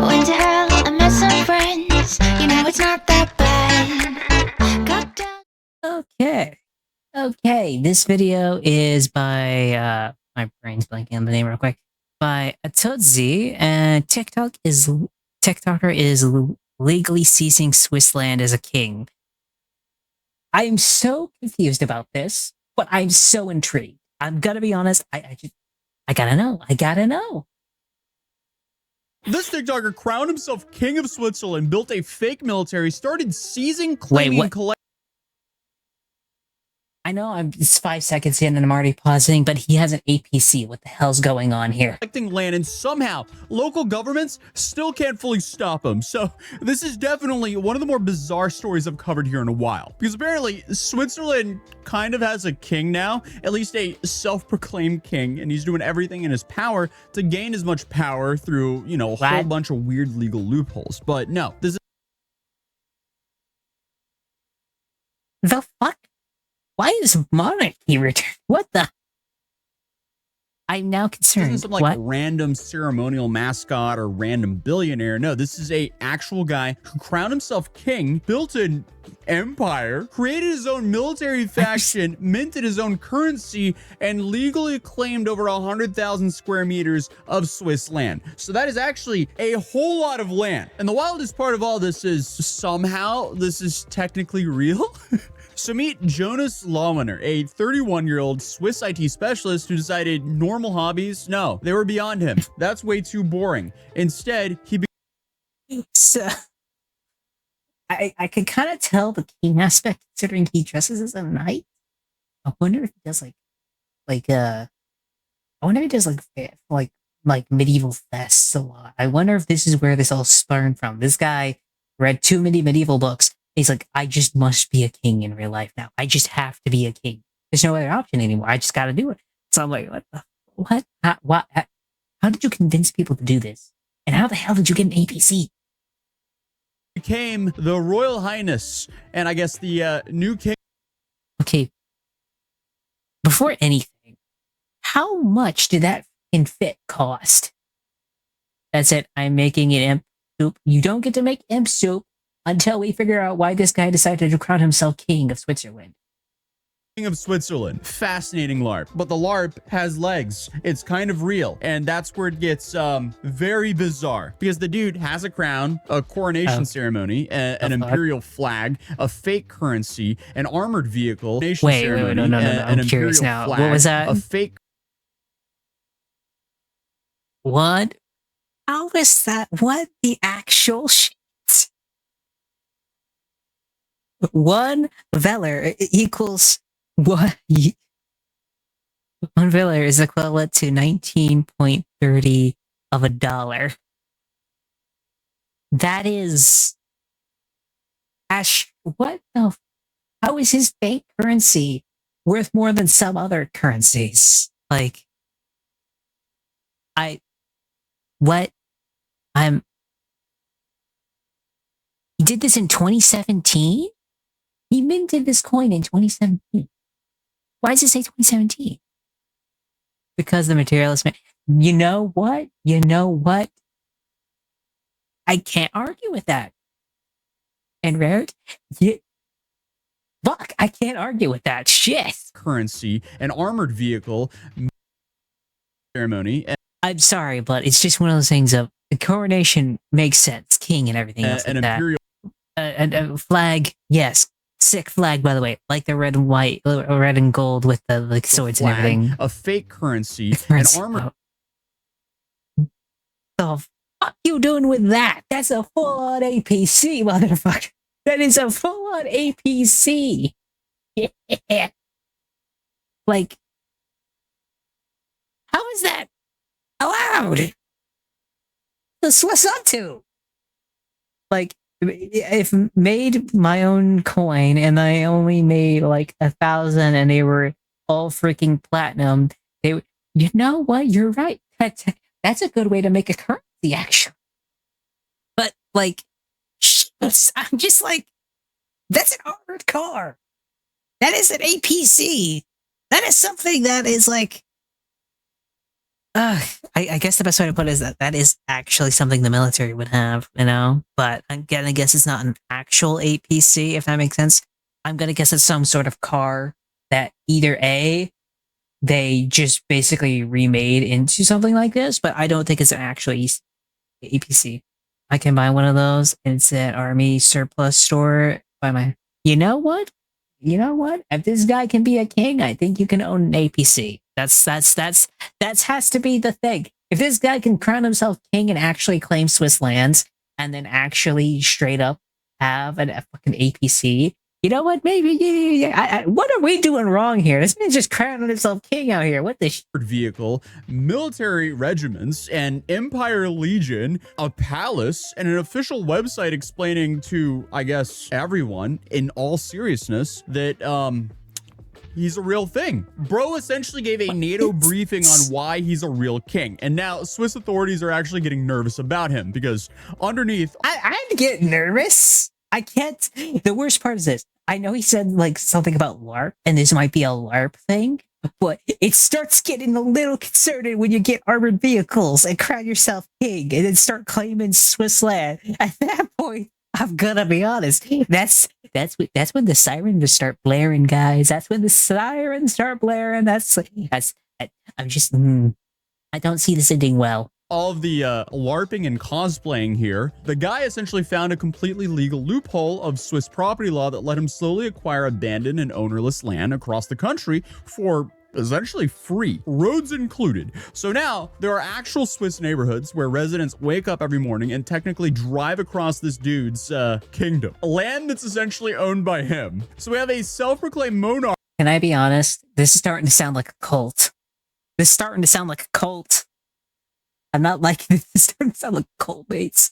Went to hell, I met some friends. You know it's not that bad. Got down. Okay. This video is by my brain's blanking on the name real quick. By Atodzi, and TikToker is legally seizing Swiss land as a king. I'm so confused about this, but I'm so intrigued. I'm gonna be honest. I gotta know. I gotta know. This TikToker crowned himself king of Switzerland, built a fake military, started seizing, claiming, and collecting. I know it's 5 seconds in and I'm already pausing, but he has an APC. What the hell's going on here? Collecting land, and somehow local governments still can't fully stop him. So this is definitely one of the more bizarre stories I've covered here in a while, because apparently Switzerland kind of has a king now, at least a self-proclaimed king, and he's doing everything in his power to gain as much power through, you know, a whole bunch of weird legal loopholes. But no, this is the fuck. Why is monarchy returned? What the? I'm now concerned. This isn't some like random ceremonial mascot or random billionaire. No, this is a actual guy who crowned himself king, built an empire, created his own military faction, minted his own currency, and legally claimed over 100,000 square meters of Swiss land. So that is actually a whole lot of land. And the wildest part of all this is somehow this is technically real. So meet Jonas Lawiner, a 31-year-old Swiss IT specialist who decided normal hobbies, no, they were beyond him. That's way too boring. Instead, he So, I can kind of tell the king aspect considering he dresses as a knight. I wonder if he does I wonder if he does like medieval fests a lot. I wonder if this is where this all spurned from. This guy read too many medieval books. He's like, I just must be a king in real life now. I just have to be a king. There's no other option anymore. I just got to do it. So I'm like, what? How did you convince people to do this? And how the hell did you get an APC? became the Royal Highness, and I guess the new king. Okay. Before anything, how much did that fucking fit cost? That's it. I'm making an imp soup. You don't get to make imp soup until we figure out why this guy decided to crown himself king of Switzerland. King of Switzerland. Fascinating LARP. But the LARP has legs. It's kind of real. And that's where it gets very bizarre. Because the dude has a crown, a coronation ceremony, an imperial flag, a fake currency, an armored vehicle, wait, no. I'm curious now. Flag, what was that? A fake. What? How is that? What the actual shit? One Veller equals what? 1 Veller is equivalent to 19.30 of a dollar. That is what the? How is his fake currency worth more than some other currencies? Like, he did this in 2017? He minted this coin in 2017. Why does it say 2017? Because the materialist man. You know what? I can't argue with that. And Rarity, fuck, I can't argue with that shit. Currency, an armored vehicle, ceremony. I'm sorry, but it's just one of those things of the coronation makes sense, king and everything else like that. A flag, yes. Sick flag, by the way, like the red and white, red and gold with the like swords and everything. A fake currency, an armor. The fuck you doing with that? That's a full-on APC, motherfucker. That is a full-on APC. Yeah. Like, how is that allowed? The Swiss up to? Like, if made my own coin and I only made like 1,000 and they were all freaking platinum, they would, you know what? You're right. That's a good way to make a currency, actually. But like, I'm just like, that's an armored car. That is an APC. That is something that is like, I guess the best way to put it is that that is actually something the military would have, you know? But I'm gonna guess it's not an actual APC, if that makes sense. I'm gonna guess it's some sort of car that either A, they just basically remade into something like this, but I don't think it's an actual APC. I can buy one of those. It's at Army Surplus Store by my. You know what? You know what? If this guy can be a king, I think you can own an APC. That has to be the thing. If this guy can crown himself king and actually claim Swiss lands, and then actually straight up have a fucking APC, you know what? Maybe what are we doing wrong here? This man's just crowning himself king out here. What the? Vehicle, military regiments, an Empire Legion, a palace, and an official website explaining to, I guess, everyone in all seriousness that he's a real thing. Bro essentially gave a NATO briefing on why he's a real king. And now Swiss authorities are actually getting nervous about him because underneath... I get nervous. I can't. The worst part is this. I know he said like something about LARP, and this might be a LARP thing, but it starts getting a little concerning when you get armored vehicles and crown yourself king and then start claiming Swiss land. At that point, I'm gonna be honest. That's when the sirens start blaring, guys. That's when the sirens start blaring. I'm just. I don't see this ending well. All of the LARPing and cosplaying here, the guy essentially found a completely legal loophole of Swiss property law that let him slowly acquire abandoned and ownerless land across the country for essentially free, roads included. So now there are actual Swiss neighborhoods where residents wake up every morning and technically drive across this dude's kingdom, land that's essentially owned by him. So we have a self-proclaimed monarch. Can I be honest? This is starting to sound like a cult. This is starting to sound like a cult. I'm not liking this. It's starting to sound like cult mates.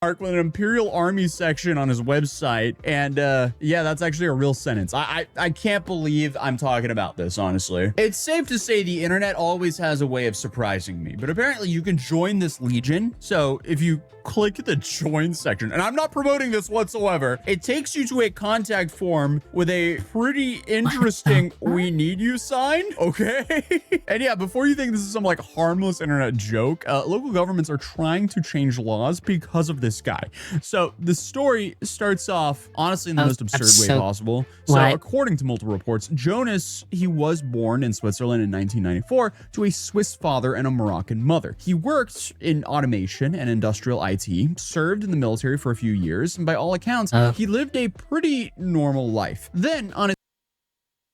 With an Imperial Army section on his website, and yeah, that's actually a real sentence. I can't believe I'm talking about this, honestly. It's safe to say the internet always has a way of surprising me, but apparently you can join this legion. So if you click the join section, and I'm not promoting this whatsoever, it takes you to a contact form with a pretty interesting "we need you" sign. Okay. And yeah, before you think this is some like harmless internet joke, local governments are trying to change laws because of this guy. So the story starts off honestly in the most absurd way possible. So according to multiple reports, Jonas, he was born in Switzerland in 1994 to a Swiss father and a Moroccan mother. He worked in automation and industrial IT, served in the military for a few years, and by all accounts, he lived a pretty normal life. Then on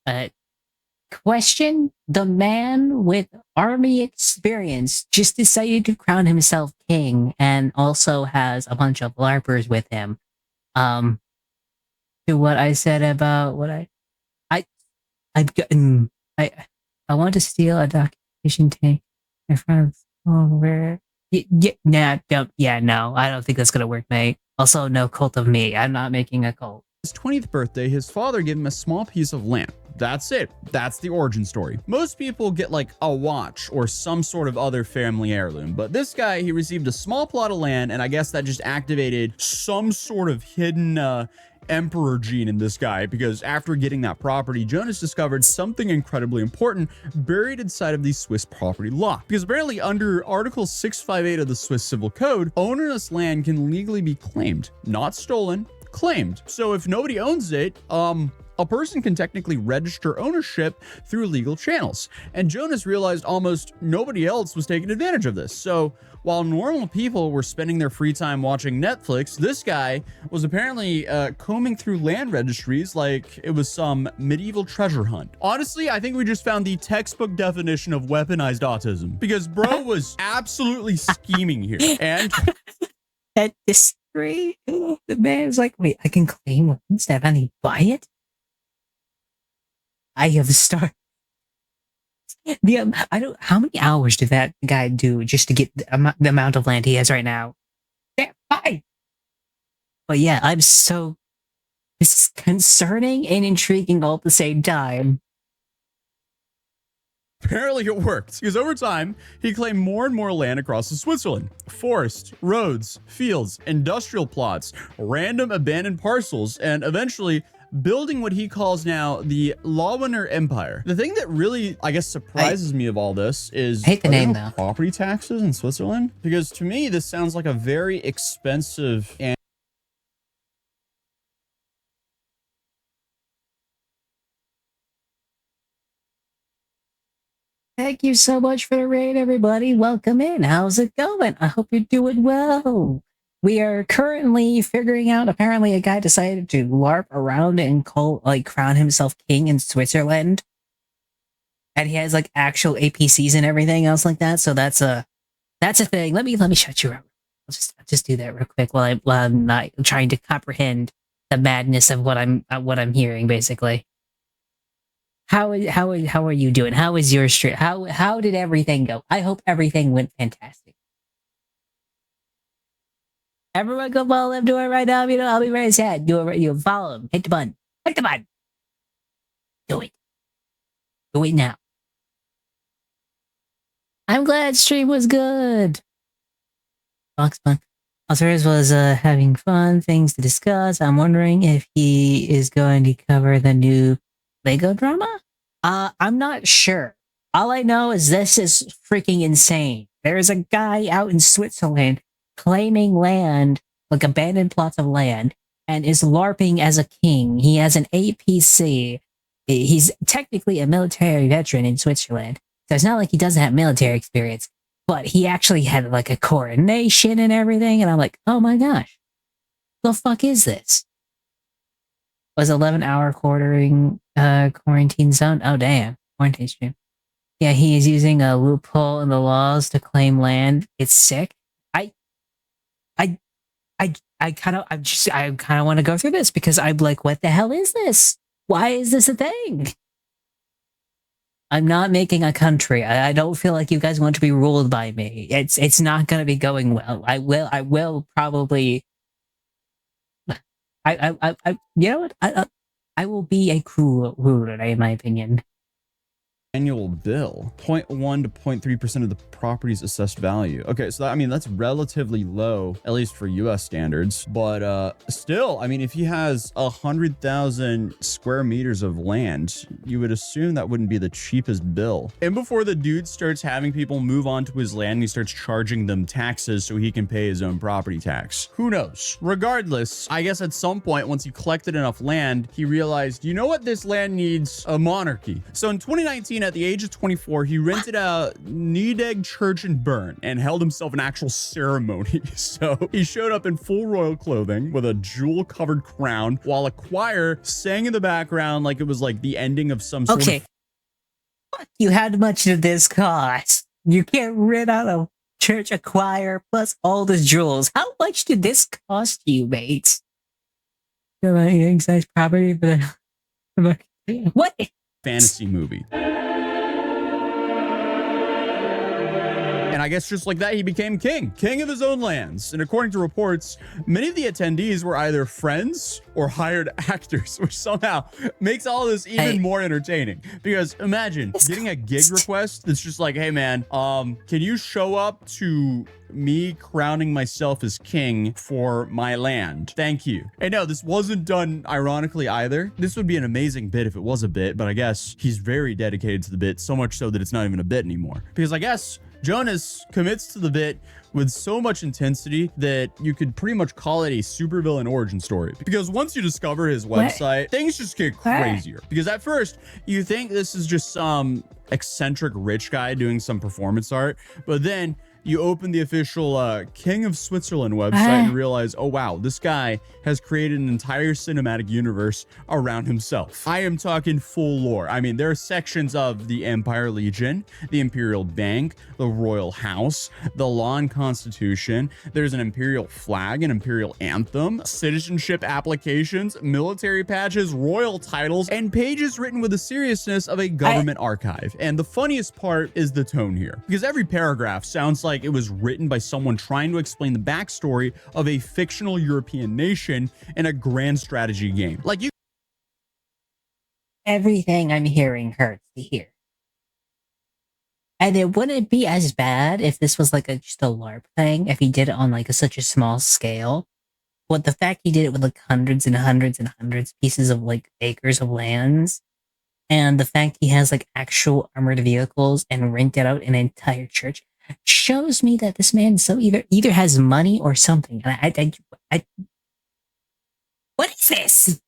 his question, the man with army experience just decided to crown himself king and also has a bunch of LARPers with him. To what I said about what I want to steal a documentation tank in front of where no, I don't think that's gonna work, mate. Also, no cult of me. I'm not making a cult. His 20th birthday, his father gave him a small piece of land. That's it. That's the origin story. Most people get like a watch or some sort of other family heirloom, but this guy, he received a small plot of land, and I guess that just activated some sort of hidden emperor gene in this guy, because after getting that property, Jonas discovered something incredibly important buried inside of the Swiss property law. Because apparently under Article 658 of the Swiss Civil Code, ownerless land can legally be claimed, not stolen, claimed. So if nobody owns it, a person can technically register ownership through legal channels. And Jonas realized almost nobody else was taking advantage of this. So while normal people were spending their free time watching Netflix, this guy was apparently combing through land registries like it was some medieval treasure hunt. Honestly, I think we just found the textbook definition of weaponized autism, because bro was absolutely scheming here. And at this rate, the man's like, wait, I can claim one instead of buy it? I have started. I don't. How many hours did that guy do just to get the amount of land he has right now? Fine. But yeah, I'm so. This is concerning and intriguing all at the same time. Apparently it worked, because over time, he claimed more and more land across Switzerland. Forest, roads, fields, industrial plots, random abandoned parcels, and eventually building what he calls now the Lawiner Empire. The thing that really, I guess, surprises me of all this is, I hate the are there name, no though. property taxes in Switzerland? Because to me, this sounds like a very expensive and Thank you so much for the raid, everybody. Welcome in. How's it going? I hope you're doing well. We are currently figuring out, apparently a guy decided to LARP around and crown himself king in Switzerland. And he has like actual APCs and everything else like that. So that's a thing. Let me shut you up. I'll just do that real quick while I'm not trying to comprehend the madness of what I'm hearing, basically. How are you doing? How is your stream? How did everything go? I hope everything went fantastic. Everyone go follow him. Do it right now. You know, I'll be very sad. Do it right. You follow him. Hit the button. Hit the button. Do it. Do it now. I'm glad stream was good. Box fun. Altares was having fun, things to discuss. I'm wondering if he is going to cover the new Lego drama? I'm not sure. All I know is this is freaking insane. There's a guy out in Switzerland claiming land, like abandoned plots of land, and is LARPing as a king. He has an APC. He's technically a military veteran in Switzerland, so it's not like he doesn't have military experience, but he actually had like a coronation and everything, and I'm like, oh my gosh, the fuck is this? Was 11-hour quarantine zone? Oh damn, quarantine stream. Yeah, he is using a loophole in the laws to claim land. It's sick. I kind of want to go through this because I'm like, what the hell is this? Why is this a thing? I'm not making a country. I don't feel like you guys want to be ruled by me. It's not going to be going well. I will probably. You know what? I will be a cruel ruler, in my opinion. annual bill, 0.1 to 0.3% of the property's assessed value. Okay, so that, I mean, that's relatively low, at least for US standards. But still, I mean, if he has 100,000 square meters of land, you would assume that wouldn't be the cheapest bill. And before the dude starts having people move onto his land, he starts charging them taxes so he can pay his own property tax. Who knows? Regardless, I guess at some point, once he collected enough land, he realized, you know what? This land needs a monarchy. So in 2019, at the age of 24, he rented a Niedeg church in Bern and held himself an actual ceremony. So he showed up in full royal clothing with a jewel-covered crown while a choir sang in the background like it was like the ending of some sort of... You had much of this cost. You can't rent out a church, a choir, plus all the jewels. How much did this cost you, mates? Size property, but what? Fantasy movie. And I guess just like that, he became king of his own lands. And according to reports, many of the attendees were either friends or hired actors, which somehow makes all this even more entertaining. Because imagine getting a gig request that's just like, hey man, can you show up to me crowning myself as king for my land? Thank you. And no, this wasn't done ironically either. This would be an amazing bit if it was a bit, but I guess he's very dedicated to the bit, so much so that it's not even a bit anymore. Because I guess Jonas commits to the bit with so much intensity that you could pretty much call it a supervillain origin story. Because once you discover his website, things just get crazier. Because at first, you think this is just some eccentric rich guy doing some performance art, but then you open the official King of Switzerland website and realize, oh wow, this guy has created an entire cinematic universe around himself. I am talking full lore. I mean, there are sections of the Empire Legion, the Imperial Bank, the Royal House, the Law and Constitution. There's an Imperial flag, an Imperial anthem, citizenship applications, military patches, royal titles, and pages written with the seriousness of a government archive. And the funniest part is the tone here, because every paragraph sounds like it was written by someone trying to explain the backstory of a fictional European nation in a grand strategy game. Like you. Everything I'm hearing hurts to hear. And it wouldn't be as bad if this was like just a LARP thing, if he did it on like such a small scale. what the fact he did it with like hundreds and hundreds and hundreds pieces of like acres of lands, and the fact he has like actual armored vehicles and rented out an entire church shows me that this man so either has money or something. And what is this?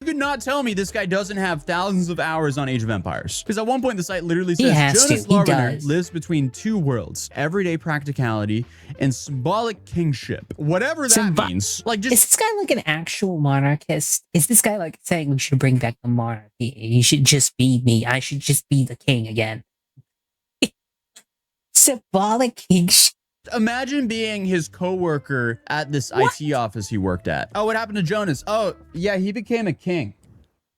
You could not tell me this guy doesn't have thousands of hours on Age of Empires. Because at one point the site literally He says has to. Jonas He Larvener does. lives between two worlds, everyday practicality and symbolic kingship. Whatever that means. Like, just Is this guy like an actual monarchist? Is this guy like saying we should bring back the monarchy? He should just be me. I should just be the king again. Symbolic kingship. imagine being his coworker at this IT office he worked at. Oh, what happened to Jonas? Oh, yeah, he became a king.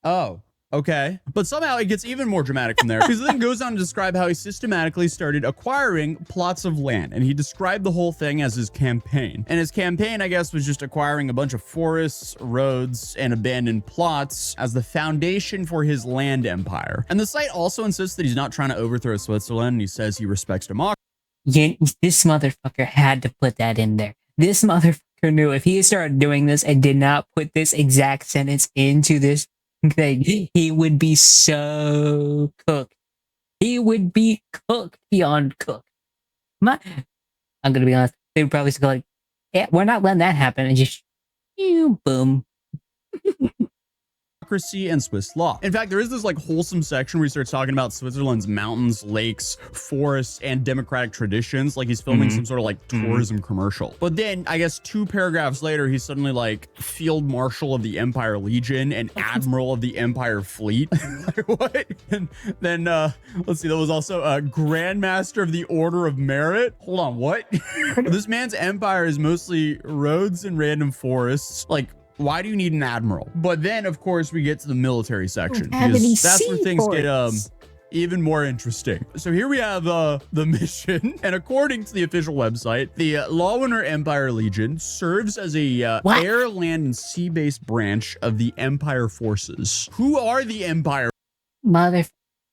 Oh, okay. But somehow it gets even more dramatic from there, because it then goes on to describe how he systematically started acquiring plots of land, and he described the whole thing as his campaign. And his campaign, I guess, was just acquiring a bunch of forests, roads, and abandoned plots as the foundation for his land empire. And the site also insists that he's not trying to overthrow Switzerland, and he says he respects democracy. Yeah, this motherfucker had to put that in there. This motherfucker knew if he started doing this and did not put this exact sentence into this thing, he would be so cooked. He would be cooked beyond cooked. I'm gonna be honest. They would probably go like, "Yeah, we're not letting that happen," and just, boom. And Swiss law. In fact, there is this like wholesome section where he starts talking about Switzerland's mountains, lakes, forests, and democratic traditions. Like he's filming some sort of like tourism commercial. But then I guess 2 paragraphs later, he's suddenly like Field Marshal of the Empire Legion and Admiral of the Empire Fleet. Like, what? And then let's see, that was also Grandmaster of the Order of Merit. Hold on, what? This man's empire is mostly roads and random forests. Like, why do you need an admiral? But then, of course, we get to the military section, because that's where things get even more interesting. So here we have the mission, and according to the official website, the Lawiner Empire Legion serves as a air, land, and sea-based branch of the Empire forces. Who are the Empire?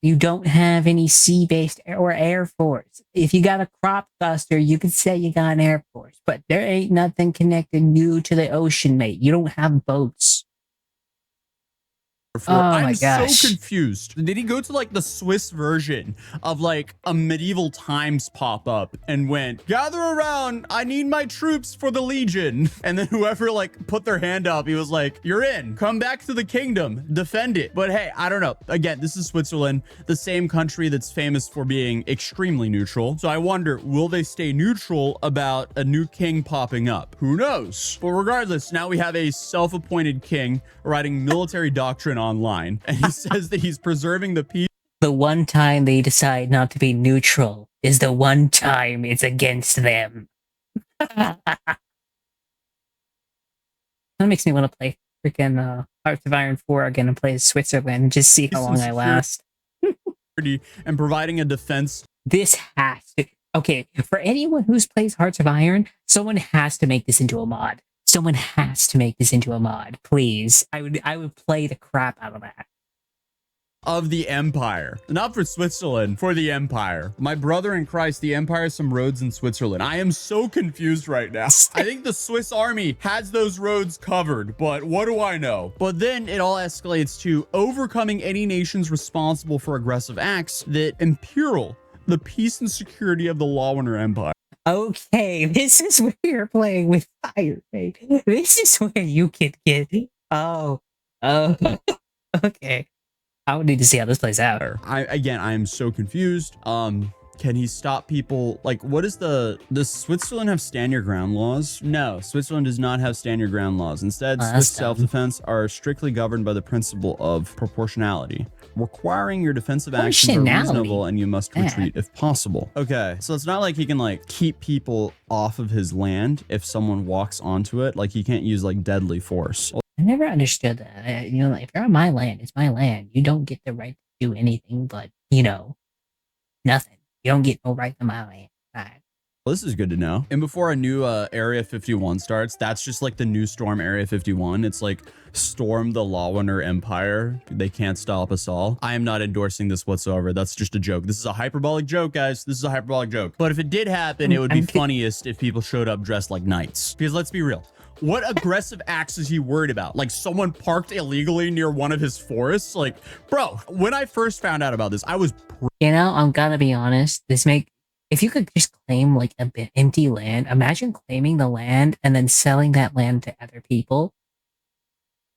You don't have any sea-based or air force. If you got a crop duster, you could say you got an air force, but there ain't nothing connecting you to the ocean, mate. You don't have boats. I'm so confused. Did he go to like the Swiss version of like a medieval times pop up and went, gather around, I need my troops for the Legion. And then whoever like put their hand up, he was like, you're in, come back to the kingdom, defend it. But hey, I don't know. Again, this is Switzerland, the same country that's famous for being extremely neutral. So I wonder, will they stay neutral about a new king popping up? Who knows? But regardless, now we have a self-appointed king writing military doctrine online, and he says that he's preserving the peace. The one time they decide not to be neutral is the one time it's against them. That makes me want to play freaking Hearts of Iron 4 again and play Switzerland and just see how long I last. And providing a defense. This has to... Okay, for anyone who's plays Hearts of Iron, someone has to make this into a mod. Someone has to make this into a mod, please. I would play the crap out of that. Of the Empire. Not for Switzerland, for the Empire. My brother in Christ, the Empire has some roads in Switzerland. I am so confused right now. I think the Swiss army has those roads covered, but what do I know? But then it all escalates to overcoming any nations responsible for aggressive acts that imperil the peace and security of the Lawiner Empire. Okay, this is where you're playing with fire, mate. This is where you can get... Oh, okay. I would need to see how this plays out. I am so confused. Can he stop people? Like, what is does Switzerland have stand your ground laws? No, Switzerland does not have stand your ground laws. Instead, Swiss self-defense are strictly governed by the principle of proportionality, requiring your defensive actions are reasonable and you must retreat if possible. Okay, so it's not like he can like keep people off of his land if someone walks onto it. Like he can't use like deadly force. I never understood that. You know, like, if you're on my land, it's my land. You don't get the right to do anything but, you know, nothing. You don't get no right to my land. Well, this is good to know. And before a new Area 51 starts, that's just like the new Storm Area 51. It's like storm the Lawiner Empire. They can't stop us all. I am not endorsing this whatsoever. That's just a joke. This is a hyperbolic joke, guys. This is a hyperbolic joke. But if it did happen, it would be funniest if people showed up dressed like knights. Because let's be real. What aggressive acts is he worried about? Like someone parked illegally near one of his forests? Like, bro, when I first found out about this, I was You know, I'm gonna be honest. If you could just claim like a bit empty land, imagine claiming the land and then selling that land to other people.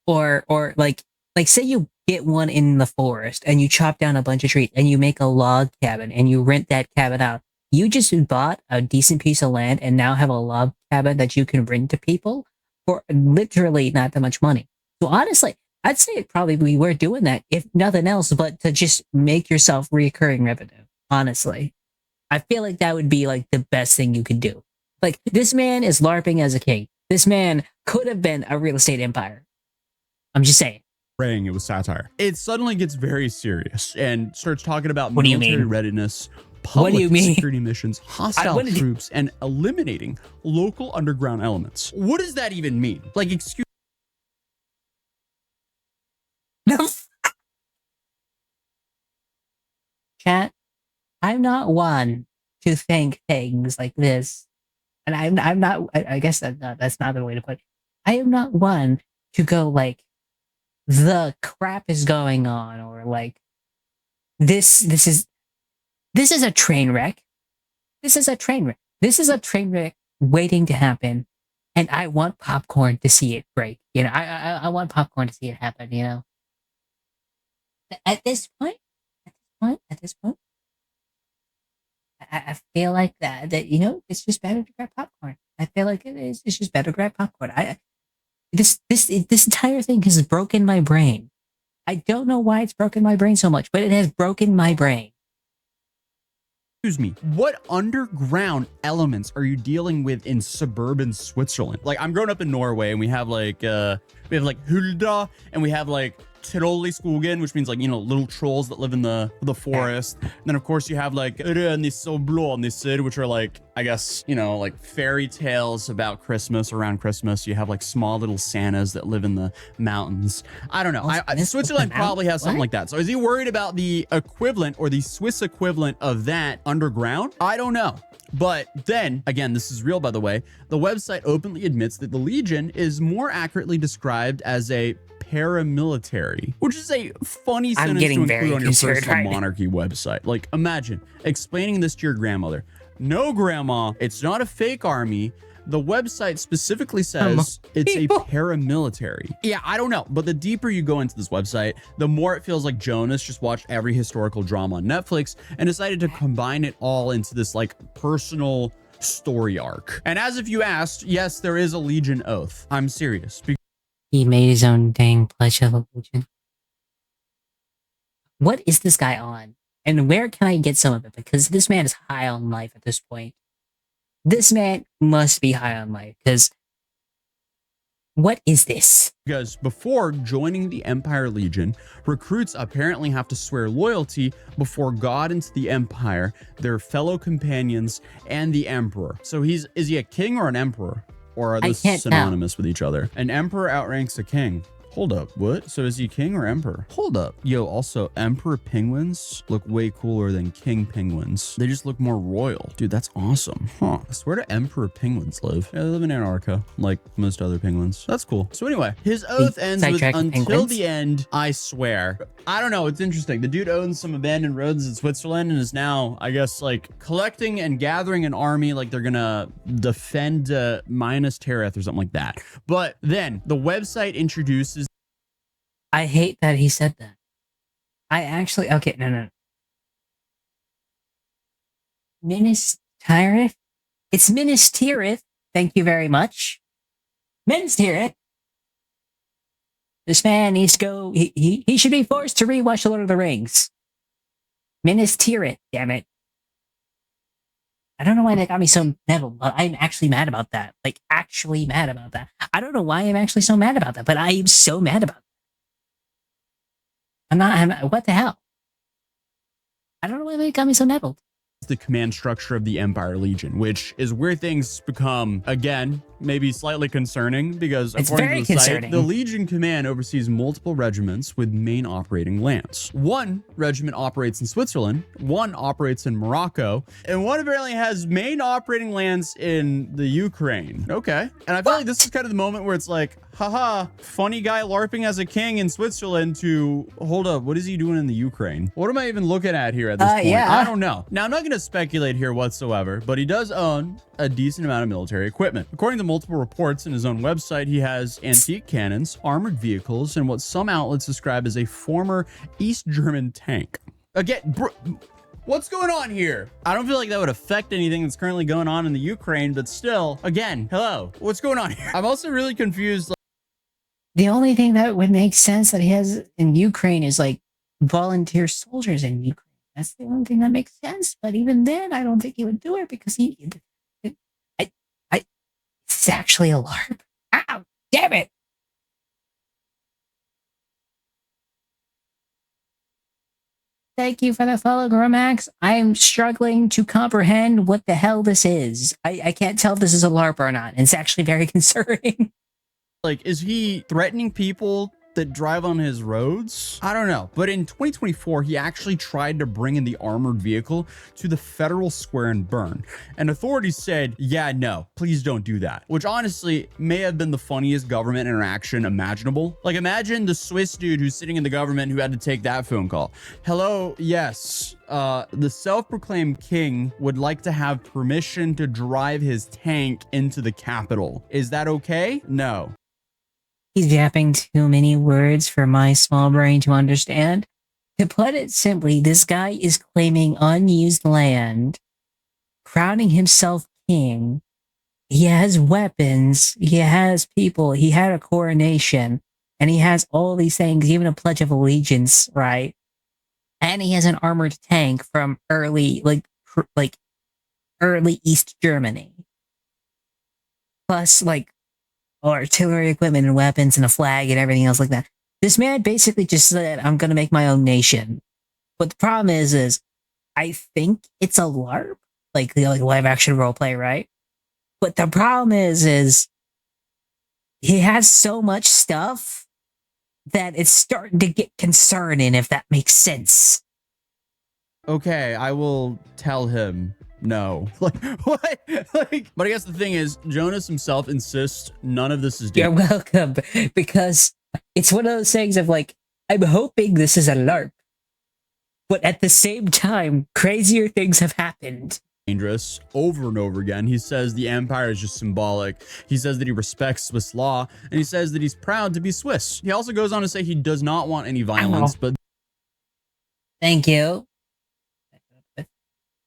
Or like say you get one in the forest and you chop down a bunch of trees and you make a log cabin and you rent that cabin out. You just bought a decent piece of land and now have a log cabin that you can rent to people for literally not that much money. So honestly, I'd say it probably be worth doing that, if nothing else, but to just make yourself reoccurring revenue. Honestly, I feel like that would be like the best thing you could do. Like this man is LARPing as a king. This man could have been a real estate empire. I'm just saying. praying it was satire. It suddenly gets very serious and starts talking about What do you military mean? readiness, What do you public mean? security missions, hostile what did you- troops, and eliminating local underground elements. What does that even mean? Like, excuse Chat, I'm not one to think things like this, and I'm not. I guess that's not the way to put it. I am not one to go like the crap is going on, or like this is a train wreck. This is a train wreck. This is a train wreck waiting to happen, and I want popcorn to see it break. You know, I want popcorn to see it happen. You know, at this point, at this point, I feel like that you know it's just better to grab popcorn. I feel like it's just better to grab popcorn. This entire thing has broken my brain. I don't know why it's broken my brain so much, but it has broken my brain. me, what underground elements are you dealing with in suburban Switzerland? Like, I'm growing up in Norway, and we have like Hulda, and we have like Trollskogen, which means like, you know, little trolls that live in the forest. And then of course you have like Rødnisser og Blånisser, which are like, I guess, you know, like fairy tales about Christmas, around Christmas. You have like small little Santas that live in the mountains. I don't know. Switzerland probably has something like that. So is he worried about the equivalent or the Swiss equivalent of that underground? I don't know. But then, again, this is real, by the way, the website openly admits that the Legion is more accurately described as a paramilitary, which is a funny sentence to include on your personal monarchy website. Like, imagine explaining this to your grandmother. No, grandma, it's not a fake army. The website specifically says it's a paramilitary. Yeah, I don't know. But the deeper you go into this website, the more it feels like Jonas just watched every historical drama on Netflix and decided to combine it all into this like personal story arc. And as if you asked, yes, there is a Legion oath. I'm serious. He made his own dang pledge of allegiance. What is this guy on? And where can I get some of it? Because this man is high on life at this point. This man must be high on life, because what is this? Because before joining the Empire Legion, recruits apparently have to swear loyalty before God and to the Empire, their fellow companions, and the Emperor. So is he a king or an emperor? Or are those synonymous with each other? An emperor outranks a king. Hold up, what? So is he king or emperor? Hold up. Yo, also, emperor penguins look way cooler than king penguins. They just look more royal. Dude, that's awesome. Huh. Where do emperor penguins live? Yeah, they live in Antarctica, like most other penguins. That's cool. So anyway, his oath ends with until the end, I swear. I don't know, it's interesting. The dude owns some abandoned roads in Switzerland and is now, I guess, like collecting and gathering an army, like they're gonna defend Minas Tirith or something like that. But then the website introduces. I hate that he said that. I actually, okay, no. Minas Tirith? It's Minas Tirith. Thank you very much. Minas Tirith. This man needs to go, he should be forced to rewatch The Lord of the Rings. Minas Tirith, damn it. I don't know why that got me so nettled, but I'm actually mad about that. Like, actually mad about that. I don't know why I'm actually so mad about that, but I am so mad about that. I'm what the hell? I don't know why they got me so nettled. the command structure of the Empire Legion, which is where things become, again, maybe slightly concerning, because It's according very to the concerning. site, the Legion Command oversees multiple regiments with main operating lands. One regiment operates in Switzerland, one operates in Morocco, and one apparently has main operating lands in the Ukraine. Okay. And I feel like this is kind of the moment where it's like, haha, funny guy LARPing as a king in Switzerland to, hold up, what is he doing in the Ukraine? What am I even looking at here at this point? Yeah. I don't know. Now, I'm not going to speculate here whatsoever, but he does own a decent amount of military equipment. According to multiple reports in his own website, he has antique cannons, armored vehicles, and what some outlets describe as a former East German tank. Again, bro, what's going on here? I don't feel like that would affect anything that's currently going on in the Ukraine, but still, again, hello, what's going on here? I'm also really confused. The only thing that would make sense that he has in Ukraine is like volunteer soldiers in Ukraine. That's the only thing that makes sense. But even then, I don't think he would do it because it's actually a LARP. Ow, damn it. Thank you for the follow, Gromax. I'm struggling to comprehend what the hell this is. I can't tell if this is a LARP or not. It's actually very concerning. Like, is he threatening people that drive on his roads? I don't know. But in 2024, he actually tried to bring in the armored vehicle to the Federal Square and burn. And authorities said, yeah, no, please don't do that. Which honestly may have been the funniest government interaction imaginable. Like, imagine the Swiss dude who's sitting in the government who had to take that phone call. Hello, yes. The self-proclaimed king would like to have permission to drive his tank into the Capitol. Is that okay? No. He's yapping too many words for my small brain to understand. To put it simply, this guy is claiming unused land, crowning himself king. He has weapons, he has people, he had a coronation, and he has all these things, even a Pledge of Allegiance, right? And he has an armored tank from early East Germany. Plus, like, artillery equipment and weapons and a flag and everything else like that. This man basically just said, I'm going to make my own nation. But the problem is I think it's a LARP, like live action roleplay, right? But the problem is he has so much stuff that it's starting to get concerning, if that makes sense. Okay, I will tell him no. Like, what? Like, but I guess the thing is, Jonas himself insists none of this is You're welcome, because it's one of those things of like, I'm hoping this is a LARP, but at the same time, crazier things have happened. Dangerous over and over again. He says the empire is just symbolic. He says that he respects Swiss law, and he says that he's proud to be Swiss. He also goes on to say he does not want any violence, but thank you.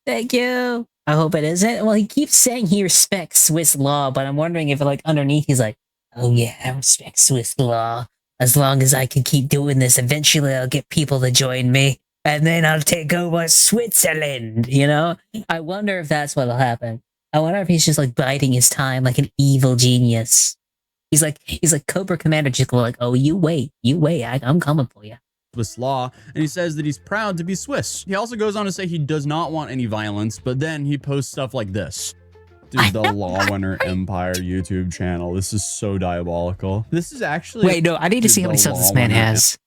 Thank you. I hope it isn't. Well, he keeps saying he respects Swiss law, but I'm wondering if like underneath he's like, oh yeah, I respect Swiss law. As long as I can keep doing this, eventually I'll get people to join me. And then I'll take over Switzerland, you know? I wonder if that's what'll happen. I wonder if he's just like biding his time like an evil genius. He's like Cobra Commander, just like, oh, you wait, I'm coming for you. Swiss law, and he says that he's proud to be Swiss. He also goes on to say he does not want any violence, but then he posts stuff like this. Dude, the Lawwinner Empire YouTube channel. This is so diabolical. This is actually... Wait, no, I need to see how many subs this man has.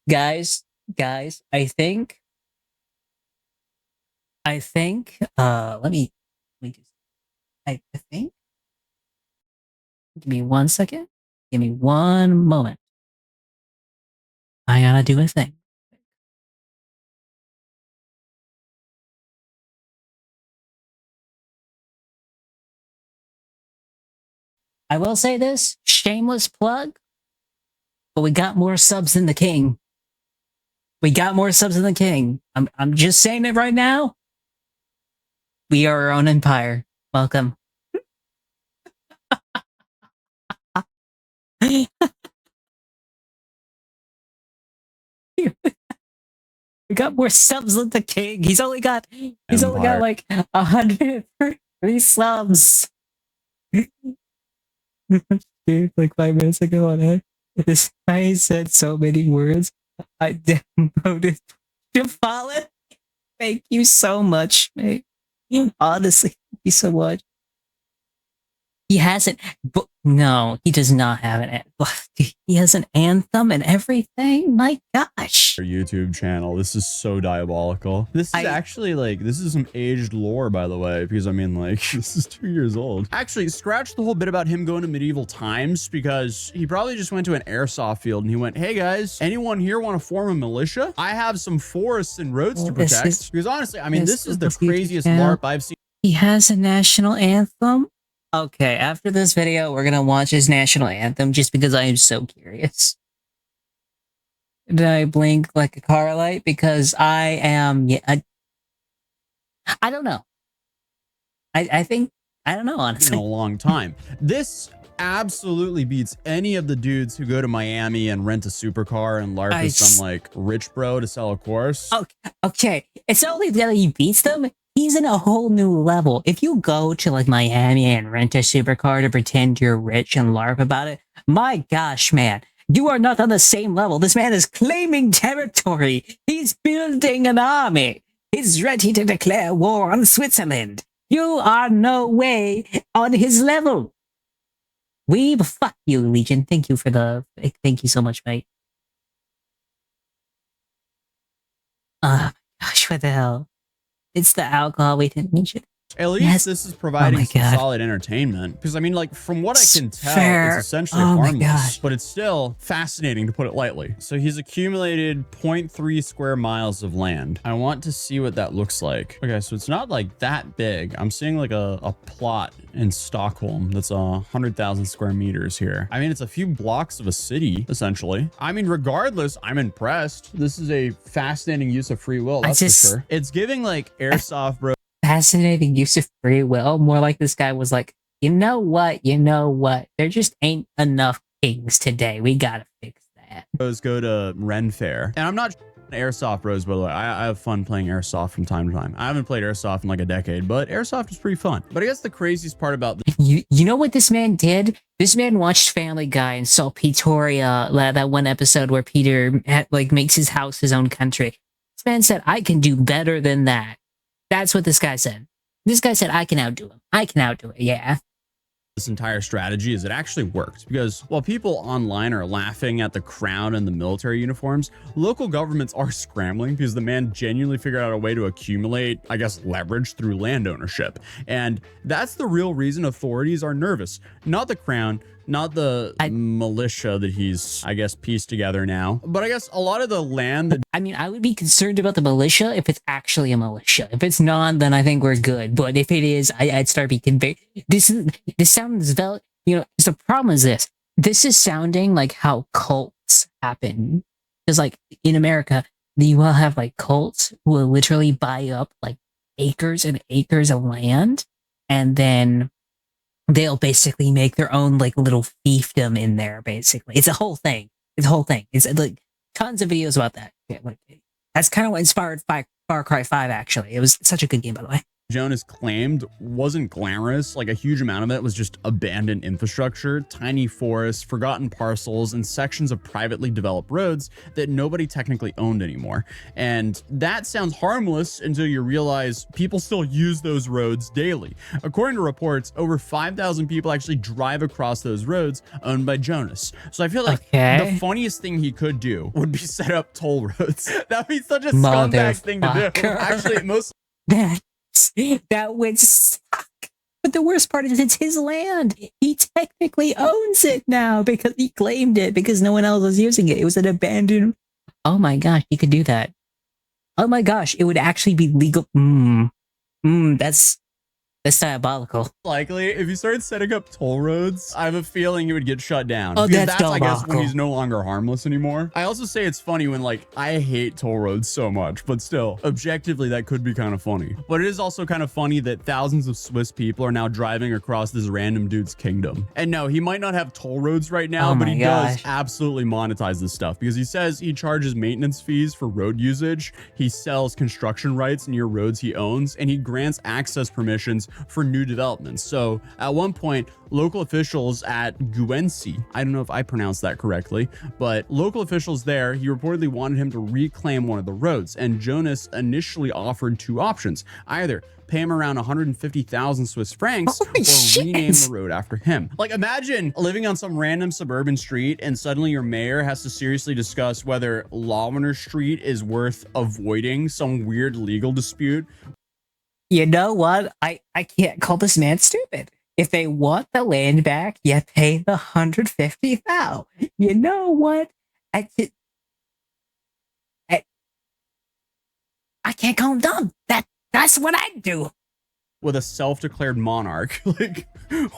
Guys, I think, let me do, I think, give me 1 second. Give me 1 moment. I gotta do a thing. I will say this, shameless plug, but we got more subs than the king. We got more subs than the king. I'm just saying it right now. We are our own empire. Welcome. We got more subs than the king. He's only got like 130 subs. Dude, like 5 minutes ago on it, this guy said so many words. I downloaded to follow. Thank you so much, mate. Honestly, thank you so much. He hasn't. But no, he does not have an. He has an anthem and everything. My gosh. YouTube channel. This is so diabolical. This is actually like, this is some aged lore, by the way, because I mean, like, this is 2 years old. Actually, scratch the whole bit about him going to medieval times, because he probably just went to an airsoft field and he went, hey guys, anyone here want to form a militia? I have some forests and roads to protect. Because honestly, I mean, this is the craziest LARP I've seen. He has a national anthem. Okay, after this video, we're gonna watch his national anthem just because I am so curious. Did I blink like a car light? Because I am, yeah, I don't know. I think, I don't know, honestly. In a long time. This absolutely beats any of the dudes who go to Miami and rent a supercar and LARP with some like rich bro to sell a course. Okay, it's not only that he beats them, he's in a whole new level. If you go to like Miami and rent a supercar to pretend you're rich and LARP about it, my gosh, man, you are not on the same level. This man is claiming territory. He's building an army. He's ready to declare war on Switzerland. You are no way on his level. Fuck you, Legion. Thank you so much, mate. Oh my gosh, what the hell? It's the alcohol we didn't mention. At least this is providing some solid entertainment. Because, I mean, like, from what I can tell, it's essentially harmless. But it's still fascinating, to put it lightly. So he's accumulated 0.3 square miles of land. I want to see what that looks like. Okay, so it's not, like, that big. I'm seeing, like, a plot in Stockholm that's 100,000 square meters here. I mean, it's a few blocks of a city, essentially. I mean, regardless, I'm impressed. This is a fascinating use of free will, that's for sure. It's giving, like, airsoft, bro. Fascinating use of free will. More like this guy was like, you know what? There just ain't enough kings today. We gotta fix that. Go to Ren Fair. And I'm not airsoft bros, by the way. I have fun playing airsoft from time to time. I haven't played airsoft in like a decade, but airsoft is pretty fun. But I guess the craziest part about this, you know what this man did? This man watched Family Guy and saw Peoria, that one episode where Peter makes his house his own country. This man said, I can do better than that. That's what this guy said. This guy said, I can outdo him. I can outdo it, yeah. This entire strategy is it actually worked, because while people online are laughing at the crown and the military uniforms, local governments are scrambling because the man genuinely figured out a way to accumulate, I guess, leverage through land ownership. And that's the real reason authorities are nervous. Not the crown, not the militia that he's, I guess, pieced together now. But I guess a lot of the land that... I mean, I would be concerned about the militia if it's actually a militia. If it's not, then I think we're good. But if it is, I'd start being convinced. This sounds very... You know, the problem is this. This is sounding like how cults happen. Because, like, in America, you will have, like, cults who will literally buy up, like, acres and acres of land. And then they'll basically make their own like little fiefdom in there. Basically, it's a whole thing. It's a whole thing. It's like tons of videos about that. Yeah, like, that's kind of what inspired Far Cry 5. Actually, it was such a good game, by the way. Jonas claimed wasn't glamorous. Like a huge amount of it was just abandoned infrastructure, tiny forests, forgotten parcels, and sections of privately developed roads that nobody technically owned anymore. And that sounds harmless until you realize people still use those roads daily. According to reports, over 5,000 people actually drive across those roads owned by Jonas. So I feel like the funniest thing he could do would be set up toll roads. That'd be such a scumbag thing to do. Actually, most... That would suck. But the worst part is it's his land. He technically owns it now because he claimed it because no one else was using it. It was an abandoned... Oh my gosh, he could do that. Oh my gosh, it would actually be legal. That's diabolical. Likely, if you started setting up toll roads, I have a feeling he would get shut down. Oh, because that's I guess, when he's no longer harmless anymore. I also say it's funny when, like, I hate toll roads so much, but still, objectively, that could be kind of funny. But it is also kind of funny that thousands of Swiss people are now driving across this random dude's kingdom. And no, he might not have toll roads right now, but he does absolutely monetize this stuff because he says he charges maintenance fees for road usage. He sells construction rights near roads he owns, and he grants access permissions for new developments. So at one point, local officials at Guenci, I don't know if I pronounced that correctly, but local officials there, he reportedly wanted him to reclaim one of the roads. And Jonas initially offered two options: either pay him around 150,000 Swiss francs Holy or shit. rename the road after him. Like, imagine living on some random suburban street and suddenly your mayor has to seriously discuss whether Lavender Street is worth avoiding some weird legal dispute. You know what? I can't call this man stupid. If they want the land back, you pay the 150,000. You know what? I can't call him dumb. That's what I do. With a self-declared monarch. Like,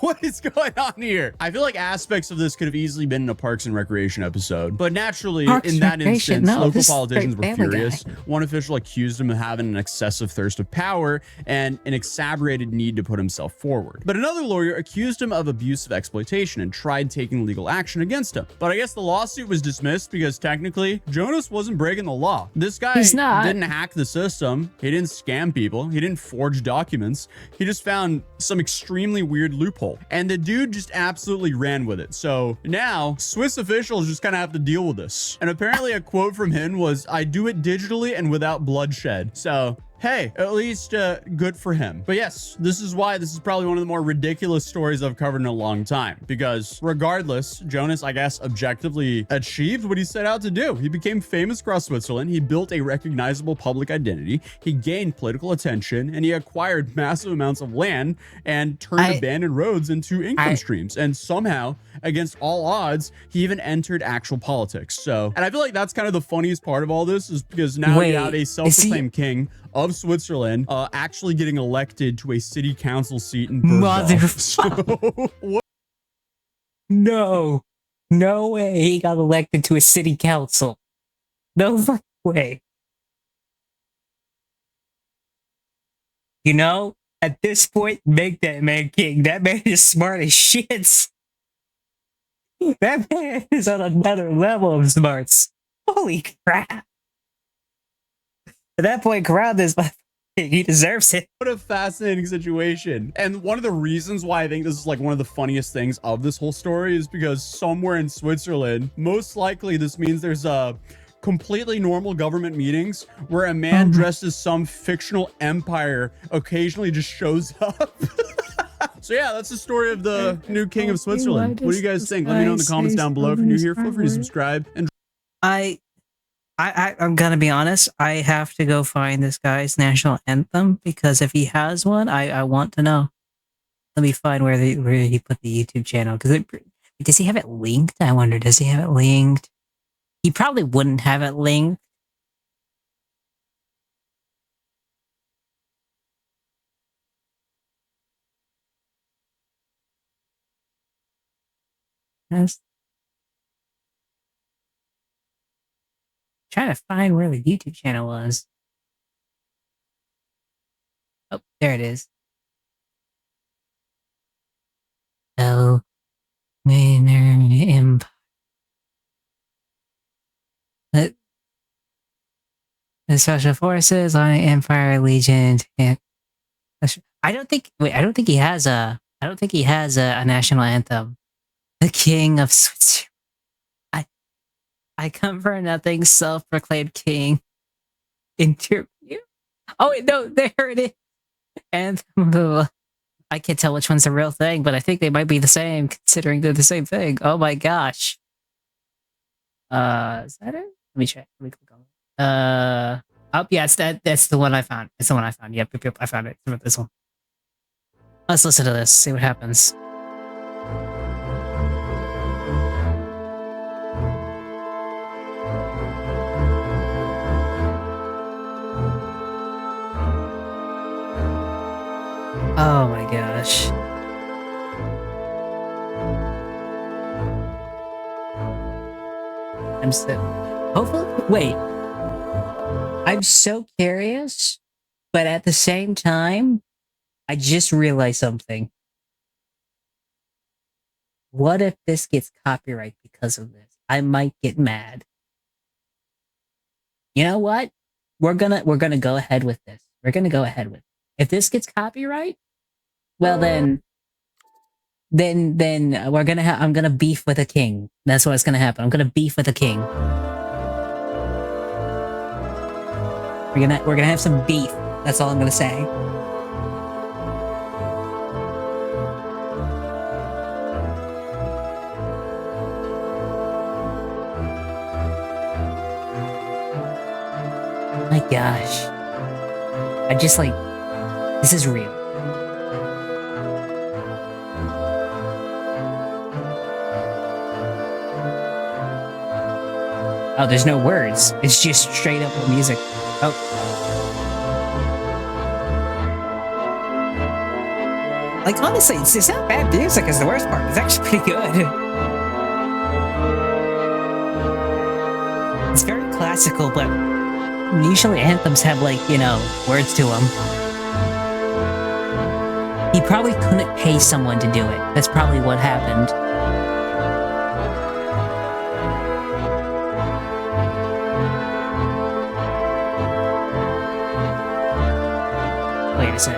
what is going on here? I feel like aspects of this could have easily been in a Parks and Recreation episode, but naturally, Parks in that and Recreation, instance, no, local this is politicians were Family Guy. furious. One official accused him of having an excessive thirst of power and an exaggerated need to put himself forward. But another lawyer accused him of abusive exploitation and tried taking legal action against him. But I guess the lawsuit was dismissed because technically, Jonas wasn't breaking the law. This guy He's not. didn't hack the system. He didn't scam people. He didn't forge documents. He just found some extremely weird loophole, and the dude just absolutely ran with it. So now Swiss officials just kind of have to deal with this. And apparently a quote from him was, "I do it digitally and without bloodshed." So hey, at least good for him. But yes, this is why this is probably one of the more ridiculous stories I've covered in a long time, because regardless, Jonas, I guess, objectively achieved what he set out to do. He became famous across Switzerland. He built a recognizable public identity. He gained political attention, and he acquired massive amounts of land and turned abandoned roads into income streams. And somehow, against all odds, he even entered actual politics. So, and I feel like that's kind of the funniest part of all this, is because now you have a self-proclaimed king of Switzerland actually getting elected to a city council seat in Bergdorf. So, No way he got elected to a city council. No fucking way. You know, at this point, make that man king. That man is smart as shit. That man is on another level of smarts. Holy crap. At that point, crown this, he deserves it. what a fascinating situation. And one of the reasons why I think this is like one of the funniest things of this whole story is because somewhere in Switzerland, most likely this means there's a completely normal government meetings where a man dressed as some fictional empire occasionally just shows up. So yeah, that's the story of the new king of Switzerland. What do you guys think? Let me know in the comments down below. If you're new here, feel free to subscribe. And I'm gonna be honest. I have to go find this guy's national anthem, because if he has one, I want to know. Let me find where he put the YouTube channel. Because does he have it linked? I wonder. Does he have it linked? He probably wouldn't have it linked. Yes. Trying to find where the YouTube channel was. Oh, there it is. Oh, Empire. The Special Forces on Empire Legion. Yeah. I don't think he has a national anthem. The King of Switzerland. I come for nothing, self-proclaimed king. Interview. Oh wait, no, there it is. Anthem. I can't tell which one's the real thing, but I think they might be the same, considering they're the same thing. Oh my gosh. Is that it? Let me check. Let me click on it. Oh yes, that's the one I found. It's the one I found. Yep, I found it. It's this one. Let's listen to this, see what happens. Oh my gosh. I'm so curious, but at the same time, I just realized something. What if this gets copyright because of this? I might get mad. You know what? We're gonna go ahead with this. We're gonna go ahead with it. If this gets copyright, Well then I'm gonna beef with a king. That's what's gonna happen. I'm gonna beef with a king. We're gonna have some beef. That's all I'm gonna say. My gosh. I just like, this is real. Oh, there's no words. It's just straight up music. Oh. Like, honestly, it's not bad music is the worst part. It's actually pretty good. It's very classical, but usually anthems have, like, you know, words to them. He probably couldn't pay someone to do it. That's probably what happened. Wait a sec.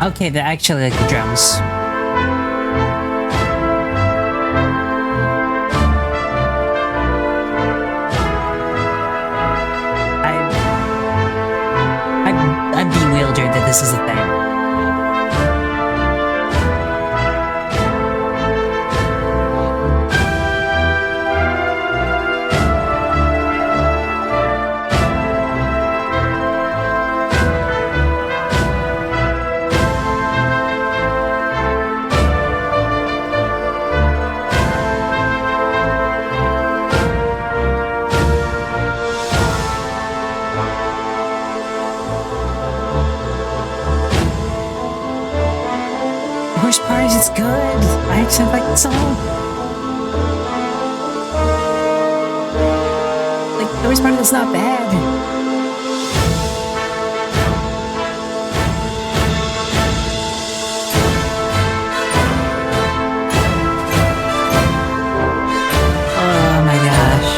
Okay, they're actually like the drums. I'm bewildered that this is a thing. Worst part is it's good. I actually like the song. Like, the worst part is it's not bad. Oh my gosh.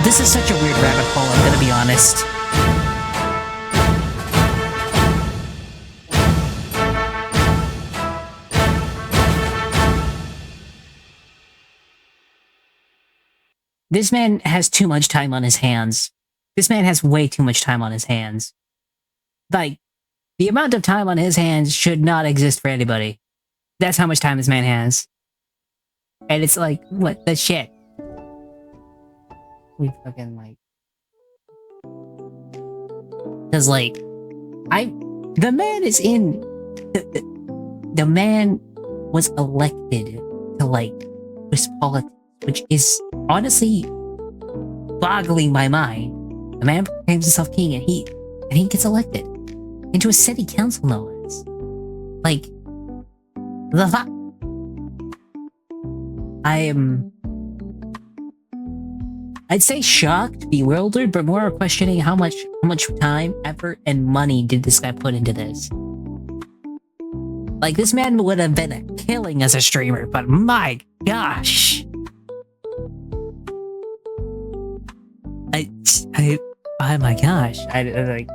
This is such a weird rabbit hole, I'm gonna be honest. This man has too much time on his hands. This man has way too much time on his hands. Like, the amount of time on his hands should not exist for anybody. That's how much time this man has. And it's like, what the shit? We fucking like... Cause like, the man is in... The man was elected to like, Swiss politics, which is honestly boggling my mind. The man proclaims himself king and he gets elected into a city council, no less. Like, the fuck? I'd say shocked, bewildered, but more questioning how much time, effort, and money did this guy put into this. Like, this man would have been a killing as a streamer, but my gosh. Oh my gosh. I like...